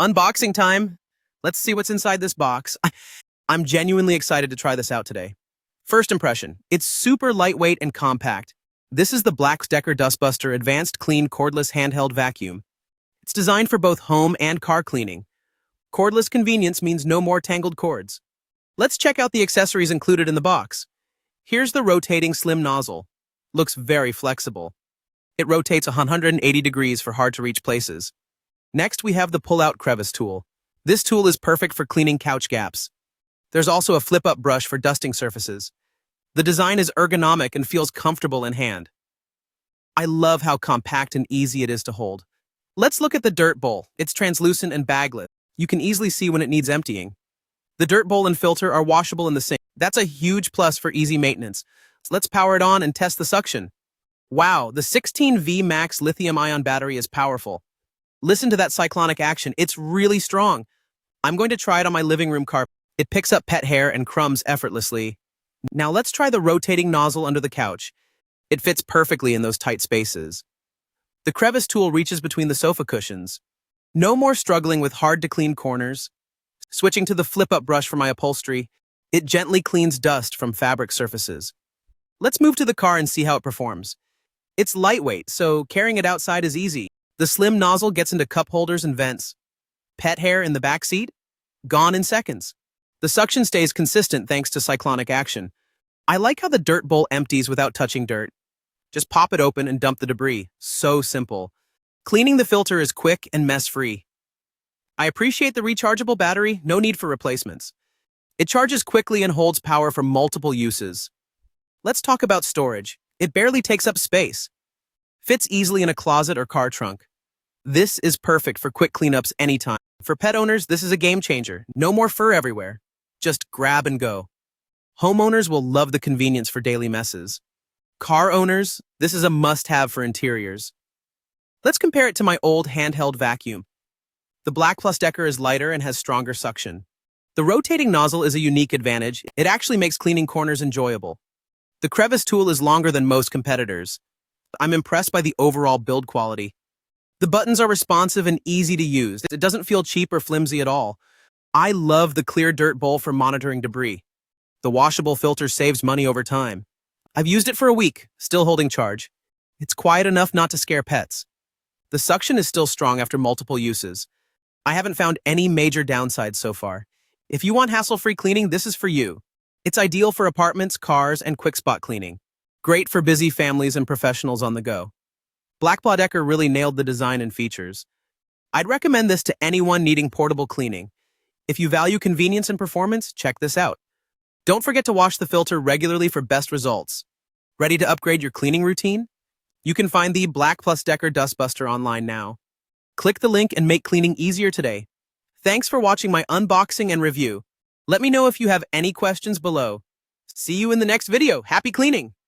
Unboxing time. Let's see what's inside this box. I'm genuinely excited to try this out today. First impression, it's super lightweight and compact. This is the black+decker dustbuster AdvancedClean Cordless Handheld Vacuum. It's designed for both home and car cleaning. Cordless convenience means no more tangled cords. Let's check out the accessories included in the box. Here's the rotating slim nozzle. Looks very flexible. It rotates 180 degrees for hard-to-reach places. Next, we have the pull-out crevice tool. This tool is perfect for cleaning couch gaps. There's also a flip-up brush for dusting surfaces. The design is ergonomic and feels comfortable in hand. I love how compact and easy it is to hold. Let's look at the dirt bowl. It's translucent and bagless. You can easily see when it needs emptying. The dirt bowl and filter are washable in the sink. That's a huge plus for easy maintenance. So let's power it on and test the suction. Wow, the 16V Max lithium-ion battery is powerful. Listen to that cyclonic action. It's really strong. I'm going to try it on my living room carpet. It picks up pet hair and crumbs effortlessly. Now let's try the rotating nozzle under the couch. It fits perfectly in those tight spaces. The crevice tool reaches between the sofa cushions. No more struggling with hard-to-clean corners. Switching to the flip-up brush for my upholstery, it gently cleans dust from fabric surfaces. Let's move to the car and see how it performs. It's lightweight, so carrying it outside is easy. The slim nozzle gets into cup holders and vents. Pet hair in the back seat? Gone in seconds. The suction stays consistent thanks to cyclonic action. I like how the dirt bowl empties without touching dirt. Just pop it open and dump the debris. So simple. Cleaning the filter is quick and mess-free. I appreciate the rechargeable battery, no need for replacements. It charges quickly and holds power for multiple uses. Let's talk about storage. It barely takes up space. Fits easily in a closet or car trunk. This is perfect for quick cleanups anytime. For pet owners, this is a game changer. No more fur everywhere. Just grab and go. Homeowners will love the convenience for daily messes. Car owners, this is a must-have for interiors. Let's compare it to my old handheld vacuum. The black+decker is lighter and has stronger suction. The rotating nozzle is a unique advantage. It actually makes cleaning corners enjoyable. The crevice tool is longer than most competitors. I'm impressed by the overall build quality. The buttons are responsive and easy to use. It doesn't feel cheap or flimsy at all. I love the clear dirt bowl for monitoring debris. The washable filter saves money over time. I've used it for a week, still holding charge. It's quiet enough not to scare pets. The suction is still strong after multiple uses. I haven't found any major downsides so far. If you want hassle-free cleaning, this is for you. It's ideal for apartments, cars, and quick spot cleaning. Great for busy families and professionals on the go. Black+decker really nailed the design and features. I'd recommend this to anyone needing portable cleaning. If you value convenience and performance, check this out. Don't forget to wash the filter regularly for best results. Ready to upgrade your cleaning routine? You can find the black+decker dustbuster online now. Click the link and make cleaning easier today. Thanks for watching my unboxing and review. Let me know if you have any questions below. See you in the next video. Happy cleaning!